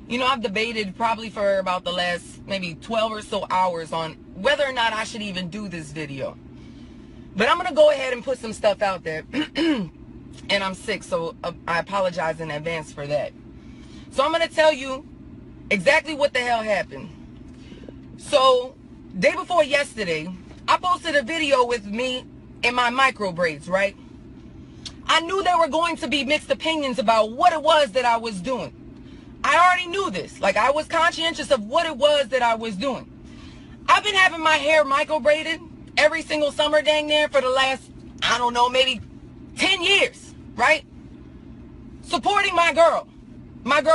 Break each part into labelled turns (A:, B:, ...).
A: You know, I've debated probably for about the last maybe 12 or so hours on whether or not I should even do this video. But I'm going to go ahead and put some stuff out there. And I'm sick, so I apologize in advance for that. So I'm going to tell you exactly what the hell happened. So, day before yesterday, I posted a video with me in my micro braids, right? I knew there were going to be mixed opinions about what it was that I was doing. I already knew this. Like, I was conscientious of what it was that I was doing. I've been having my hair micro braided every single summer dang near for the last, I don't know, maybe 10 years, right? Supporting my girl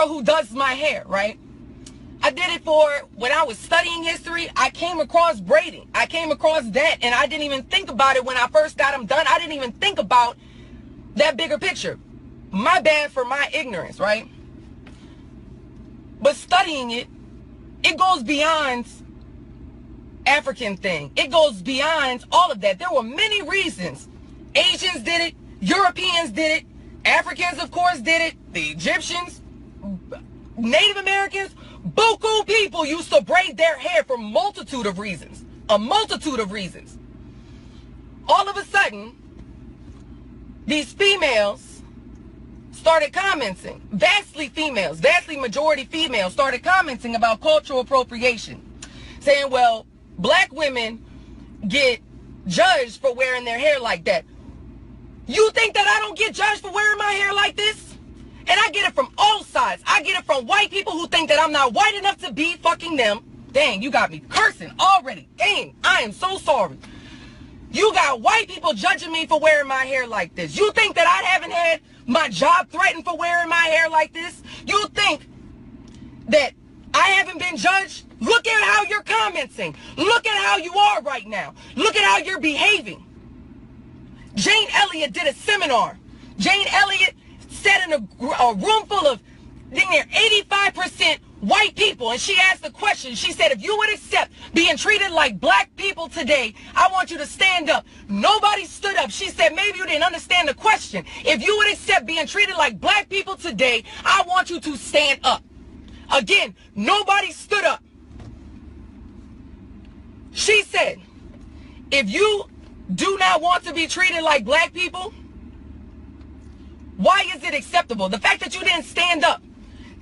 A: who does my hair, right? I did it for, when I was studying history, I came across braiding. I came across that, and I didn't even think about it when I first got them done. I didn't even think about that bigger picture. My bad for my ignorance, right? But studying it, it goes beyond African thing. It goes beyond all of that. There were many reasons. Asians did it. Europeans did it. Africans, of course, did it. The Egyptians, Native Americans, buku people used to braid their hair for a multitude of reasons. A multitude of reasons. All of a sudden, these females started commenting. Vastly majority females started commenting about cultural appropriation. Saying, well, black women get judged for wearing their hair like that. You think that I don't get judged for wearing my hair like this? And I get it from all sides. I get it from white people who think that I'm not white enough to be fucking them. Dang, you got me cursing already. Dang, I am so sorry. You got white people judging me for wearing my hair like this. You think that I haven't had my job threatened for wearing my hair like this? You think that I haven't been judged? Look at how you're commenting. Look at how you are right now. Look at how you're behaving. Jane Elliott did a seminar. Jane Elliott sat in a room full of near 85% white people, and she asked the question. She said, if you would accept being treated like black people today, I want you to stand up. Nobody stood up. She said, maybe you didn't understand the question. If you would accept being treated like black people today, I want you to stand up. Again, nobody stood up. She said, if you do not want to be treated like black people, why is it acceptable? The fact that you didn't stand up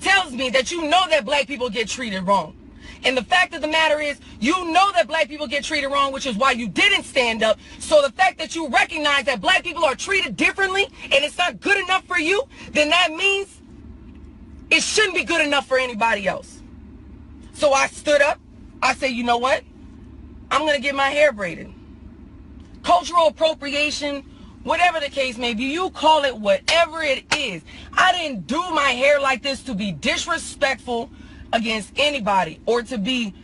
A: tells me that you know that black people get treated wrong. And the fact of the matter is, you know that black people get treated wrong, which is why you didn't stand up. So the fact that you recognize that black people are treated differently and it's not good enough for you, then that means it shouldn't be good enough for anybody else. So I stood up. I said, you know what? I'm going to get my hair braided. Cultural appropriation, whatever the case may be, you call it whatever it is. I didn't do my hair like this to be disrespectful against anybody or to be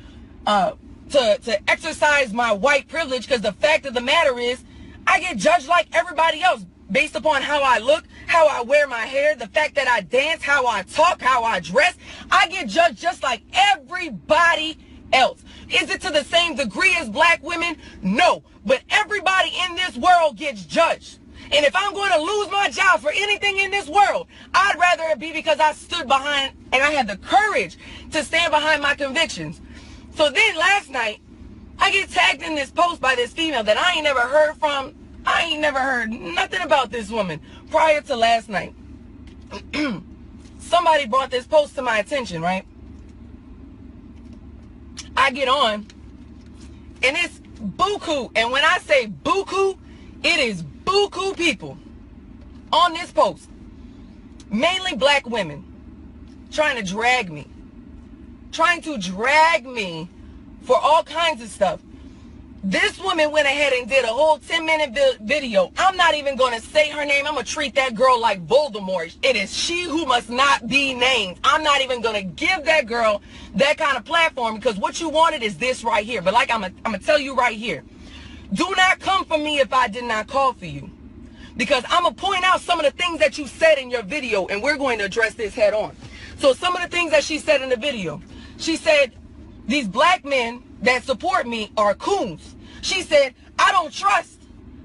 A: to exercise my white privilege, because the fact of the matter is I get judged like everybody else based upon how I look, how I wear my hair, the fact that I dance, how I talk, how I dress. I get judged just like everybody else. Is it to the same degree as black women? No. But everybody in this world gets judged. And if I'm going to lose my job for anything in this world, I'd rather it be because I stood behind and I had the courage to stand behind my convictions. So then last night, I get tagged in this post by this female that I ain't never heard from. I ain't never heard nothing about this woman prior to last night. Somebody brought this post to my attention, right? I get on, and it's buku. And when I say buku, it is buku people on this post. Mainly black women trying to drag me for all kinds of stuff. This woman went ahead and did a whole 10-minute video. I'm not even going to say her name. I'm going to treat that girl like Voldemort. It is she who must not be named. I'm not even going to give that girl that kind of platform, because what you wanted is this right here. But like I'm going to tell you right here, do not come for me if I did not call for you, because I'm going to point out some of the things that you said in your video, and we're going to address this head on. So some of the things that she said in the video, she said, these black men that support me are coons. She said, I don't trust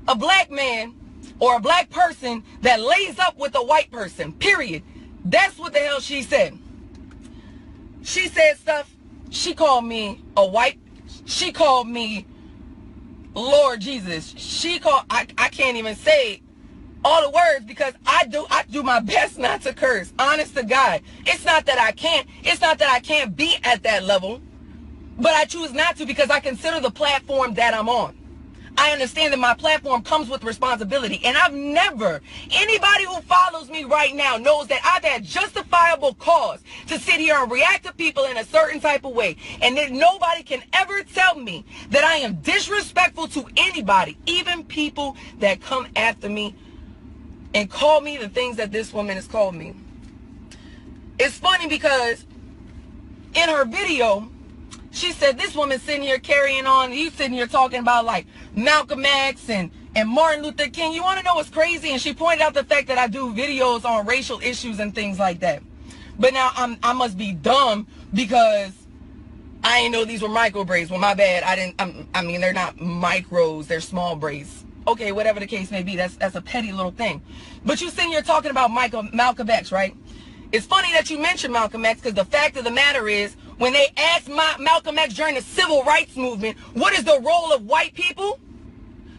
A: a black man or a black person that lays up with a white person, period. That's what the hell she said. She said stuff. She called me a white. She called me Lord Jesus. She called, I can't even say all the words because I do my best not to curse. Honest to God. It's not that I can't. It's not that I can't be at that level. But I choose not to because I consider the platform that I'm on. I understand that my platform comes with responsibility. And I've never, anybody who follows me right now knows that I've had justifiable cause to sit here and react to people in a certain type of way. And that nobody can ever tell me that I am disrespectful to anybody, even people that come after me and call me the things that this woman has called me. It's funny because in her video, she said, this woman sitting here carrying on, you sitting here talking about like Malcolm X and Martin Luther King. You want to know what's crazy? And she pointed out the fact that I do videos on racial issues and things like that. But now I must be dumb because I didn't know these were micro braids. Well, my bad. I mean, they're not micros, they're small braids. Okay, whatever the case may be, that's a petty little thing. But you sitting here talking about Malcolm X, right? It's funny that you mentioned Malcolm X because the fact of the matter is, when they asked Malcolm X during the civil rights movement, what is the role of white people?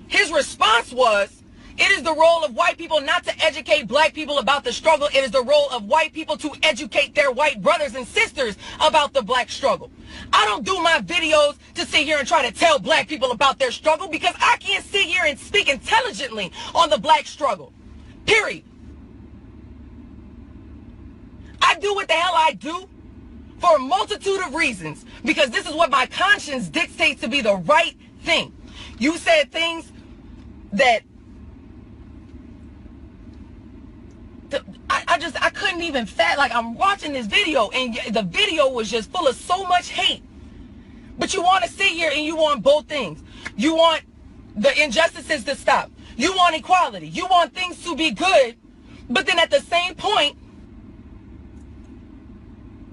A: His response was, it is the role of white people not to educate black people about the struggle. It is the role of white people to educate their white brothers and sisters about the black struggle. I don't do my videos to sit here and try to tell black people about their struggle because I can't sit here and speak intelligently on the black struggle. Period. I do what the hell I do for a multitude of reasons because this is what my conscience dictates to be the right thing. You said things that I couldn't even like I'm watching this video and the video was just full of so much hate. But you want to sit here and you want both things. You want the injustices to stop. You want equality. You want things to be good. But then at the same point,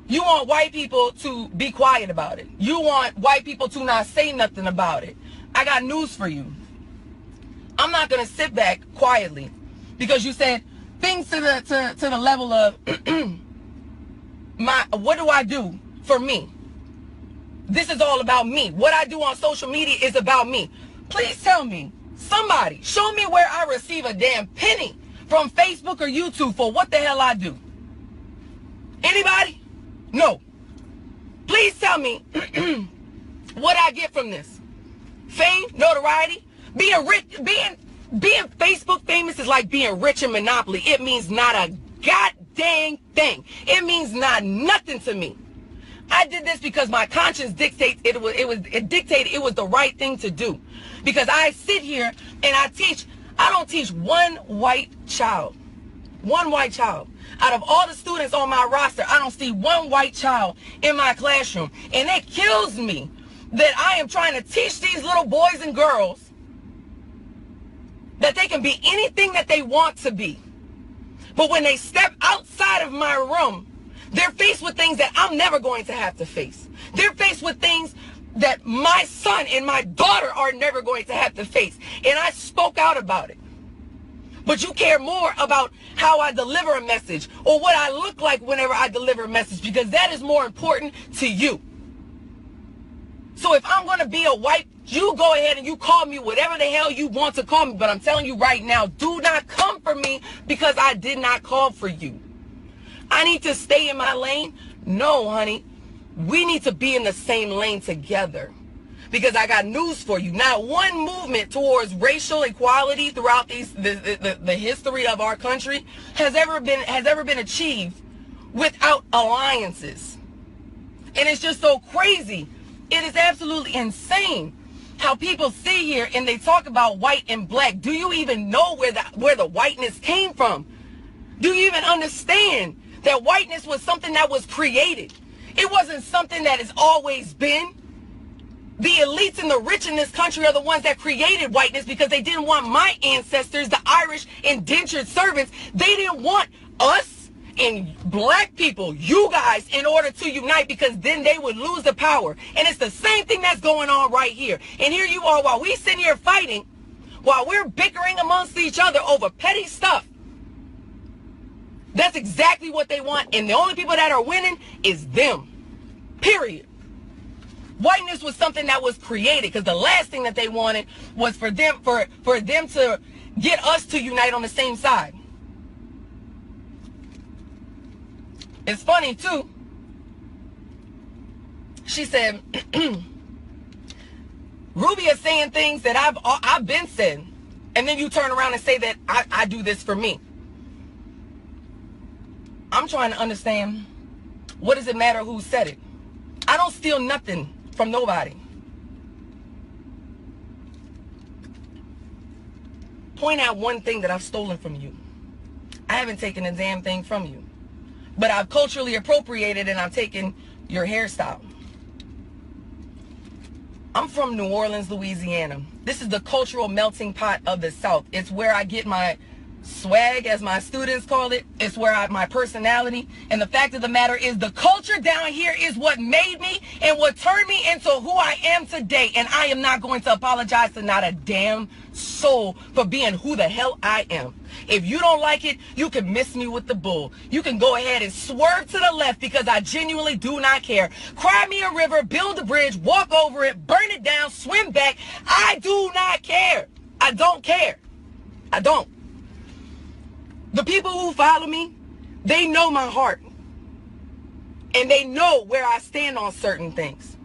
A: you want white people to be quiet about it. You want white people to not say nothing about it. I got news for you. I'm not going to sit back quietly because you said things to the level of what do I do for me? This is all about me. What I do on social media is about me. Please tell me, somebody, show me where I receive a damn penny from Facebook or YouTube for what the hell I do. Anybody? No. Please tell me what I get from this. Fame, notoriety, being rich, being Facebook famous is like being rich in Monopoly. It means not a goddamn thing. It means not nothing to me. I did this because my conscience dictates it dictated it was the right thing to do. Because I sit here and I don't teach one white child. One white child. Out of all the students on my roster, I don't see one white child in my classroom. And it kills me that I am trying to teach these little boys and girls that they can be anything that they want to be. But when they step outside of my room, they're faced with things that I'm never going to have to face. They're faced with things that my son and my daughter are never going to have to face. And I spoke out about it. But you care more about how I deliver a message or what I look like whenever I deliver a message because that is more important to you. So if I'm going to be a white, you go ahead and you call me whatever the hell you want to call me. But I'm telling you right now, do not come for me because I did not call for you. I need to stay in my lane? No, honey. We need to be in the same lane together. Because I got news for you. Not one movement towards racial equality throughout the history of our country has ever been achieved without alliances. And it's just so crazy. It is absolutely insane how people sit here and they talk about white and black. Do you even know where the whiteness came from? Do you even understand that whiteness was something that was created? It wasn't something that has always been. The elites and the rich in this country are the ones that created whiteness because they didn't want my ancestors, the Irish indentured servants. They didn't want us and black people, you guys, in order to unite because then they would lose the power. And it's the same thing that's going on right here. And here you are while we sitting here fighting, while we're bickering amongst each other over petty stuff. That's exactly what they want. And the only people that are winning is them. Period. Whiteness was something that was created, because the last thing that they wanted was for them to get us to unite on the same side. It's funny too. She said, Rubia saying things that I've been saying, and then you turn around and say that I do this for me. I'm trying to understand, what does it matter who said it? I don't steal nothing from nobody. Point out one thing that I've stolen from you. I haven't taken a damn thing from you. But I've culturally appropriated and I've taken your hairstyle. I'm from New Orleans, Louisiana. This is the cultural melting pot of the South. It's where I get my swag, as my students call it. It's where my personality. And the fact of the matter is, the culture down here is what made me and what turned me into who I am today. And I am not going to apologize to not a damn soul for being who the hell I am. If you don't like it, you can miss me with the bull. You can go ahead and swerve to the left, because I genuinely do not care. Cry me a river, build a bridge, walk over it, burn it down, swim back. I do not care. I don't care. I don't. The people who follow me, they know my heart. And they know where I stand on certain things.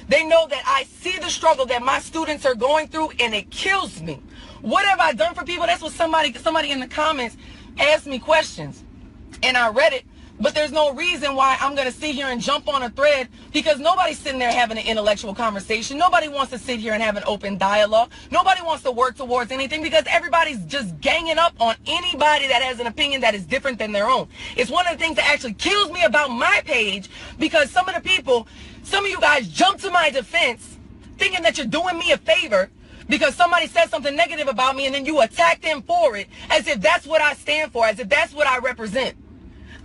A: They know that I see the struggle that my students are going through, and it kills me. What have I done for people? That's what somebody in the comments asked me questions. And I read it. But there's no reason why I'm going to sit here and jump on a thread, because nobody's sitting there having an intellectual conversation. Nobody wants to sit here and have an open dialogue. Nobody wants to work towards anything, because everybody's just ganging up on anybody that has an opinion that is different than their own. It's one of the things that actually kills me about my page, because some of you guys jump to my defense thinking that you're doing me a favor because somebody said something negative about me, and then you attack them for it as if that's what I stand for, as if that's what I represent.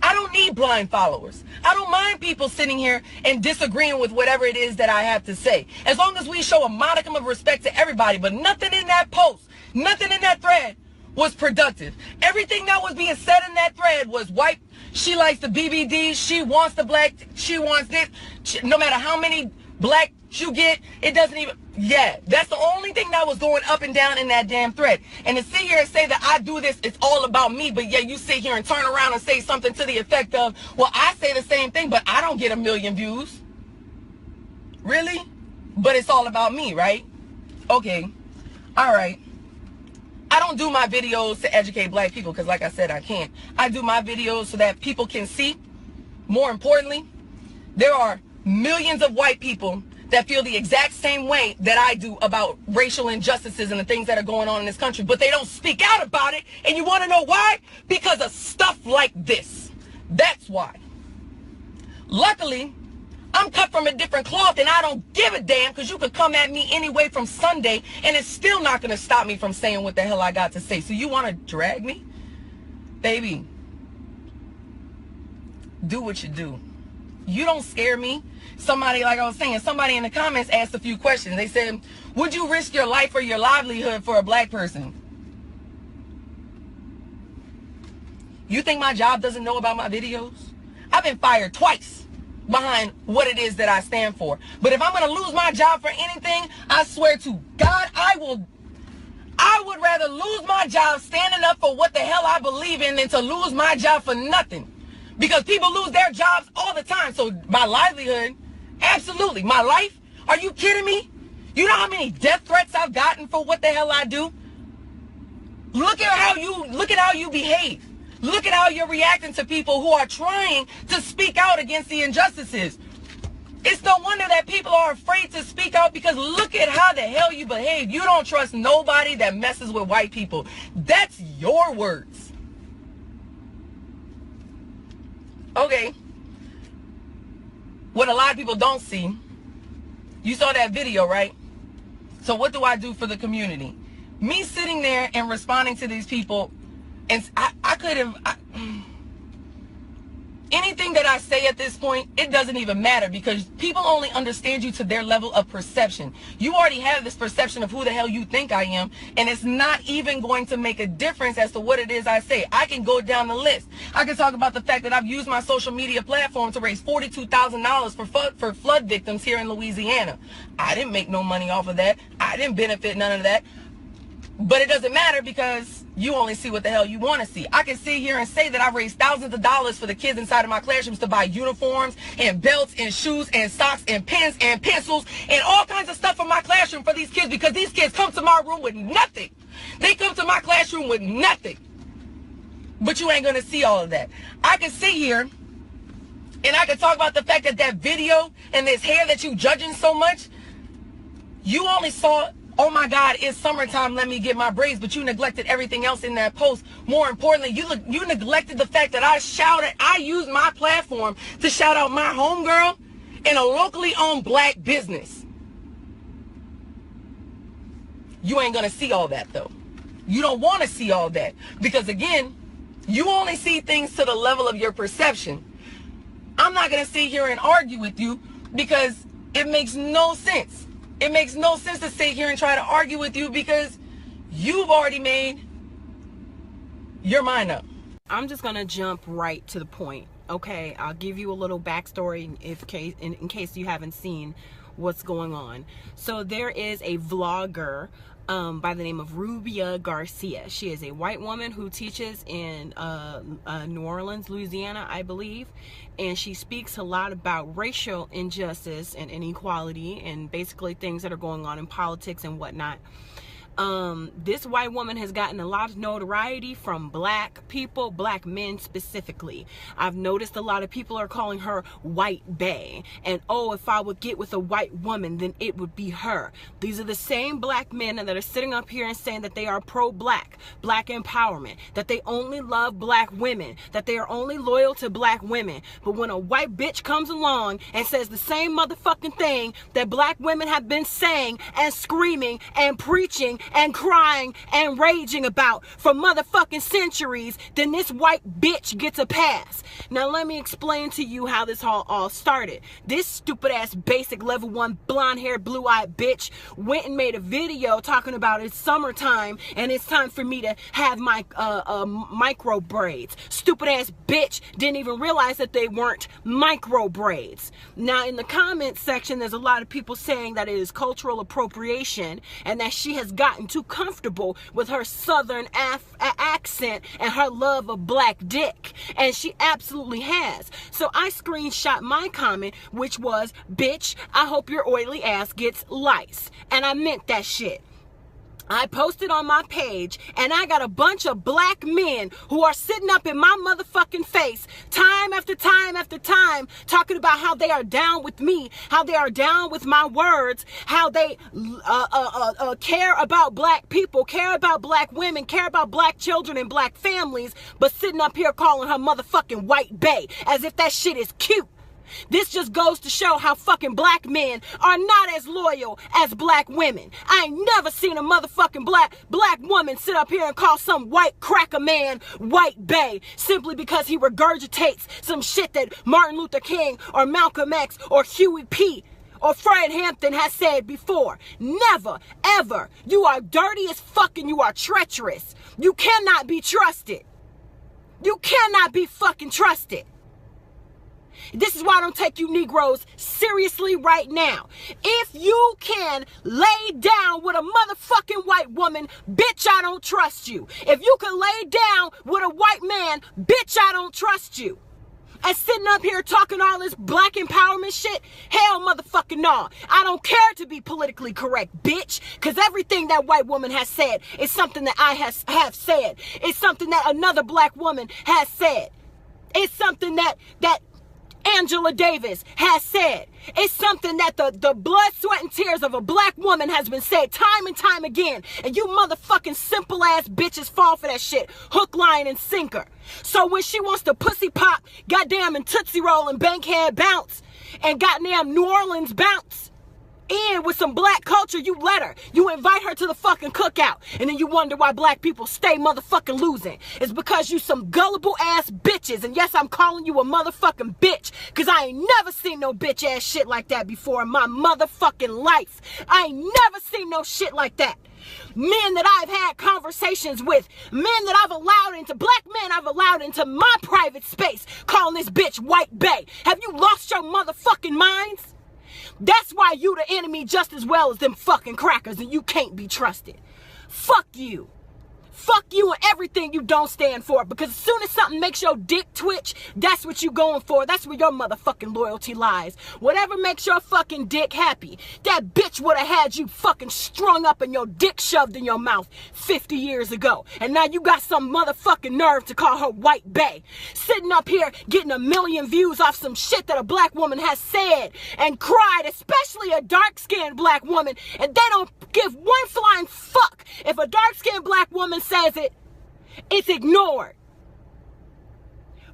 A: I don't need blind followers. I don't mind people sitting here and disagreeing with whatever it is that I have to say, as long as we show a modicum of respect to everybody. But nothing in that post, nothing in that thread was productive. Everything that was being said in that thread was white. She likes the BBD. She wants the black. She wants this. No matter how many black you get, it doesn't even. Yeah, that's the only thing that was going up and down in that damn thread. And to sit here and say that I do this, it's all about me, but yeah, you sit here and turn around and say something to the effect of, well, I say the same thing, but I don't get 1 million views. Really? But it's all about me, right? Okay. All right. I don't do my videos to educate black people, because like I said, I can't. I do my videos so that people can see. More importantly, there are millions of white people that feel the exact same way that I do about racial injustices and the things that are going on in this country, but they don't speak out about it. And you want to know why? Because of stuff like this. That's why. Luckily, I'm cut from a different cloth, and I don't give a damn, because you could come at me anyway from Sunday, and it's still not going to stop me from saying what the hell I got to say. So you want to drag me? Baby, do what you do. You don't scare me. Somebody, like I was saying, somebody in the comments asked a few questions. They said, would you risk your life or your livelihood for a black person? You think my job doesn't know about my videos? I've been fired twice behind what it is that I stand for. But if I'm going to lose my job for anything, I swear to God, I would rather lose my job standing up for what the hell I believe in than to lose my job for nothing. Because people lose their jobs all the time. So my livelihood, absolutely. My life, are you kidding me? You know how many death threats I've gotten for what the hell I do? Look at how you behave. Look at how you're reacting to people who are trying to speak out against the injustices. It's no wonder that people are afraid to speak out, because look at how the hell you behave. You don't trust nobody that messes with white people. That's your words. Okay, what a lot of people don't see, you saw that video, right? So what do I do for the community? Me sitting there and responding to these people, and I could have, anything that I say at this point, it doesn't even matter, because people only understand you to their level of perception. You already have this perception of who the hell you think I am, and it's not even going to make a difference as to what it is I say. I can go down the list. I can talk about the fact that I've used my social media platform to raise $42,000 for flood victims here in Louisiana. I didn't make no money off of that. I didn't benefit none of that. But it doesn't matter, because you only see what the hell you want to see. I can sit here and say that I raised thousands of dollars for the kids inside of my classrooms to buy uniforms and belts and shoes and socks and pens and pencils and all kinds of stuff for my classroom for these kids, because these kids come to my room with nothing. They come to my classroom with nothing. But you ain't going to see all of that. I can sit here and I can talk about the fact that that video and this hair that you judging so much, you only saw, oh my God, it's summertime, let me get my braids, but you neglected everything else in that post. More importantly, you neglected the fact that I used my platform to shout out my homegirl in a locally owned black business. You ain't gonna see all that though. You don't want to see all that, because again, you only see things to the level of your perception. I'm not gonna sit here and argue with you, because it makes no sense. It makes no sense to sit here and try to argue with you, because you've already made your mind up.
B: I'm just going to jump right to the point. Okay, I'll give you a little backstory in case you haven't seen what's going on. So there is a vlogger by the name of Rubia Garcia. She is a white woman who teaches in New Orleans, Louisiana, I believe. And she speaks a lot about racial injustice and inequality and basically things that are going on in politics and whatnot. This white woman has gotten a lot of notoriety from black people, black men specifically. I've noticed a lot of people are calling her white bae. And oh, if I would get with a white woman, then it would be her. These are the same black men that are sitting up here and saying that they are pro-black, black empowerment, that they only love black women, that they are only loyal to black women. But when a white bitch comes along and says the same motherfucking thing that black women have been saying and screaming and preaching and crying and raging about for motherfucking centuries, then this white bitch gets a pass. Now let me explain to you how this all started. This stupid ass basic level 1 blonde haired blue eyed bitch went and made a video talking about it's summertime and it's time for me to have my micro braids. Stupid ass bitch didn't even realize that they weren't micro braids. Now in the comments section, there's a lot of people saying that it is cultural appropriation and that she has gotten too comfortable with her southern accent and her love of black dick, and she absolutely has. So I screenshot my comment, which was, bitch, I hope your oily ass gets lice, and I meant that shit. I posted on my page, and I got a bunch of black men who are sitting up in my motherfucking face time after time after time talking about how they are down with me, how they are down with my words, how they care about black people, care about black women, care about black children and black families, but sitting up here calling her motherfucking white bae as if that shit is cute. This just goes to show how fucking black men are not as loyal as black women. I ain't never seen a motherfucking black woman sit up here and call some white cracker man white bae simply because he regurgitates some shit that Martin Luther King or Malcolm X or Huey P. or Fred Hampton has said before. Never, ever. You are dirty as fuck and you are treacherous. You cannot be trusted. You cannot be fucking trusted. This is why I don't take you Negroes seriously right now. If you can lay down with a motherfucking white woman, bitch, I don't trust you. If you can lay down with a white man, bitch, I don't trust you. And sitting up here talking all this black empowerment shit, hell motherfucking no. I don't care to be politically correct, bitch, because everything that white woman has said is something that I have said. It's something that another black woman has said. It's something that Angela Davis has said. It's something that the blood, sweat, and tears of a black woman has been said time and time again. And you motherfucking simple ass bitches fall for that shit. Hook, line, and sinker. So when she wants to pussy pop, goddamn, and Tootsie Roll and Bankhead bounce, and goddamn New Orleans bounce, in with some black culture, you let her. You invite her to the fucking cookout. And then you wonder why black people stay motherfucking losing. It's because you some gullible ass bitches. And yes, I'm calling you a motherfucking bitch. Because I ain't never seen no bitch ass shit like that before in my motherfucking life. I ain't never seen no shit like that. Men that I've had conversations with, men that I've allowed into, black men I've allowed into my private space, calling this bitch white bae. Have you lost your motherfucking minds? That's why you the enemy just as well as them fucking crackers, and you can't be trusted. Fuck you. Fuck you and everything you don't stand for. Because as soon as something makes your dick twitch, that's what you going for. That's where your motherfucking loyalty lies. Whatever makes your fucking dick happy. That bitch would have had you fucking strung up and your dick shoved in your mouth 50 years ago. And now you got some motherfucking nerve to call her white bae. Sitting up here getting 1 million views off some shit that a black woman has said and cried, especially a dark-skinned black woman. And they don't give one flying fuck if a dark-skinned black woman says it, it's ignored.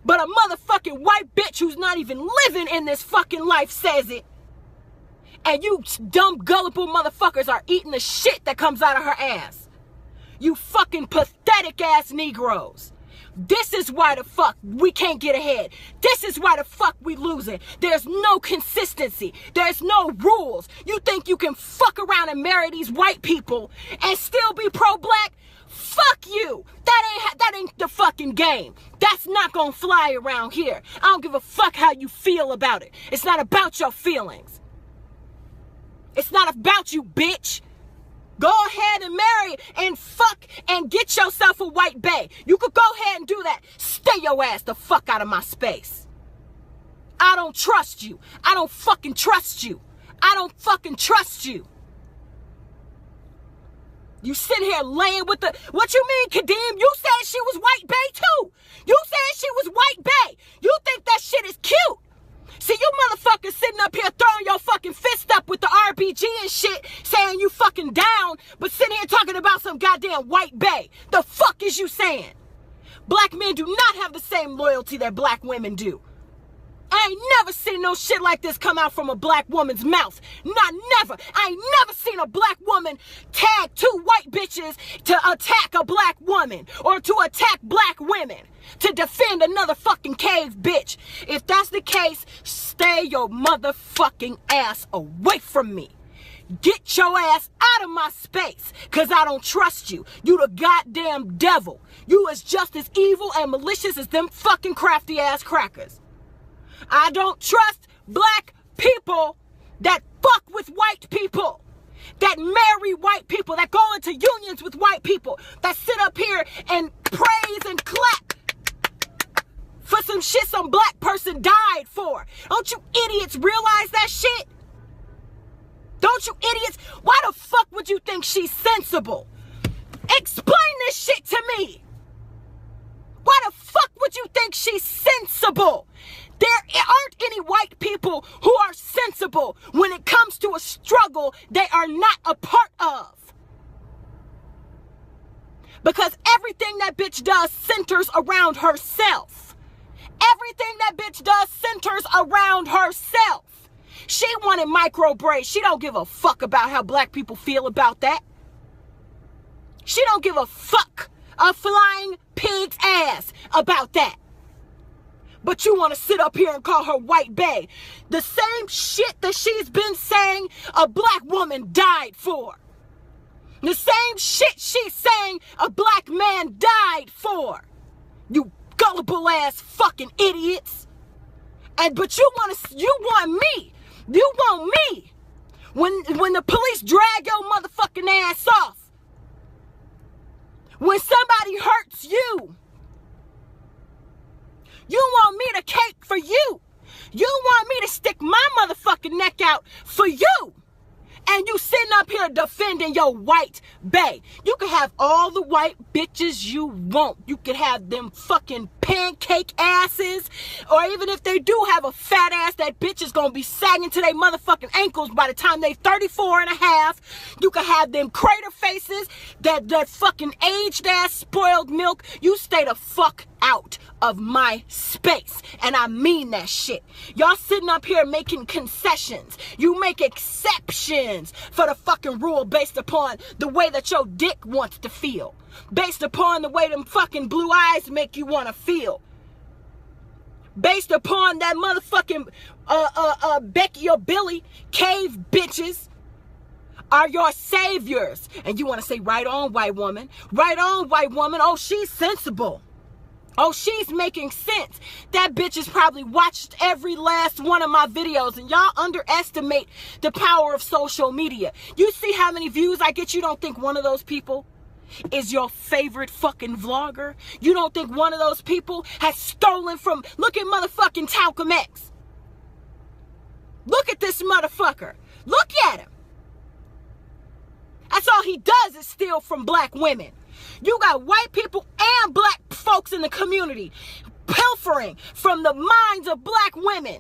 B: But a motherfucking white bitch who's not even living in this fucking life says it, and you dumb gullible motherfuckers are eating the shit that comes out of her ass. You fucking pathetic ass Negroes. This is why the fuck we can't get ahead. This is why the fuck we losing. There's no consistency. There's no rules. You think you can fuck around and marry these white people and still be pro-black? Fuck you. That ain't the fucking game. That's not gonna fly around here. I don't give a fuck how you feel about it. It's not about your feelings. It's not about you, bitch. Go ahead and marry and fuck and get yourself a white bae. You could go ahead and do that. Stay your ass the fuck out of my space. I don't trust you. I don't fucking trust you. I don't fucking trust you. You sit here laying with the... What you mean, Kadeem? You said she was white bae too. You said she was white bae. You think that shit is cute. See, you motherfuckers sitting up here throwing your fucking fist up with the RBG and shit, saying you fucking down, but sitting here talking about some goddamn white bae. The fuck is you saying? Black men do not have the same loyalty that black women do. I ain't never seen no shit like this come out from a black woman's mouth. Not never. I ain't never seen a black woman tag 2 white bitches to attack a black woman or to attack black women to defend another fucking cave bitch. If that's the case, stay your motherfucking ass away from me. Get your ass out of my space, because I don't trust you. You the goddamn devil. You is just as evil and malicious as them fucking crafty ass crackers. I don't trust black people that fuck with white people, that marry white people, that go into unions with white people, that sit up here and praise and clap for some shit some black person died for. Don't you idiots realize that shit? Don't you idiots? Why the fuck would you think she's sensible? Explain this shit to me. Why the fuck would you think she's sensible? There aren't any white people who are sensible when it comes to a struggle they are not a part of. Because everything that bitch does centers around herself. Everything that bitch does centers around herself. She wanted micro braids. She don't give a fuck about how black people feel about that. She don't give a fuck a flying pig's ass about that. But you want to sit up here and call her white bae. The same shit that she's been saying a black woman died for. The same shit she's saying a black man died for. You gullible ass fucking idiots. But you want me. You want me. When the police drag your motherfucking ass off. When somebody hurts you. You want me to cake for you. You want me to stick my motherfucking neck out for you. And you sitting up here defending your white bae. You can have all the white bitches you want. You can have them fucking pancake asses. Or even if they do have a fat ass, that bitch is going to be sagging to their motherfucking ankles by the time they 34 and a half. You can have them crater faces, that fucking aged ass spoiled milk. You stay the fuck out of my space. And I mean that shit. Y'all sitting up here making concessions. You make exceptions for the fucking rule based upon the way that your dick wants to feel. Based upon the way them fucking blue eyes make you want to feel. Based upon that motherfucking Becky or Billy cave bitches are your saviors. And you want to say, right on, white woman. Right on, white woman. Oh, she's sensible. Oh, she's making sense. That bitch has probably watched every last one of my videos, and y'all underestimate the power of social media. You see how many views I get? You don't think one of those people is your favorite fucking vlogger? You don't think one of those people has stolen from... Look at motherfucking Talcum X. Look at this motherfucker. Look at him. That's all he does is steal from black women. You got white people and black folks in the community pilfering from the minds of black women.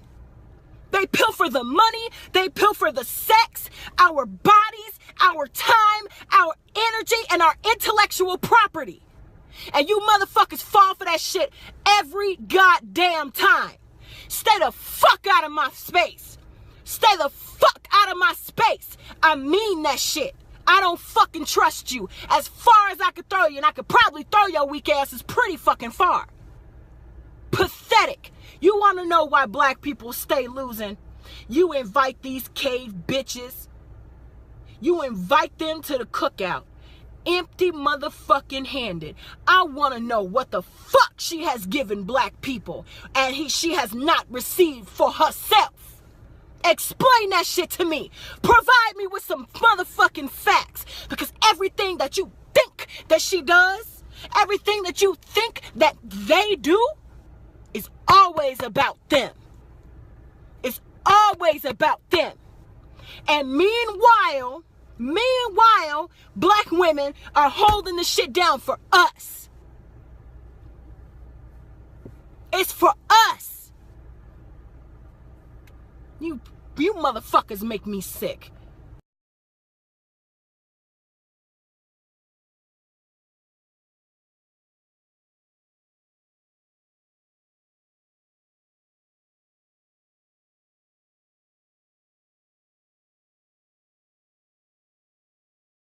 B: They pilfer the money, they pilfer the sex, our bodies, our time, our energy, and our intellectual property. And you motherfuckers fall for that shit every goddamn time. Stay the fuck out of my space. Stay the fuck out of my space. I mean that shit. I don't fucking trust you. As far as I could throw you, and I could probably throw your weak asses pretty fucking far. Pathetic. You want to know why black people stay losing? You invite these cave bitches. You invite them to the cookout. Empty motherfucking handed. I want to know what the fuck she has given black people and she has not received for herself. Explain that shit to me. Provide me with some motherfucking facts. Because everything that you think that she does, everything that you think that they do, is always about them. It's always about them. And meanwhile, black women are holding the shit down for us. It's for us. You motherfuckers make me sick.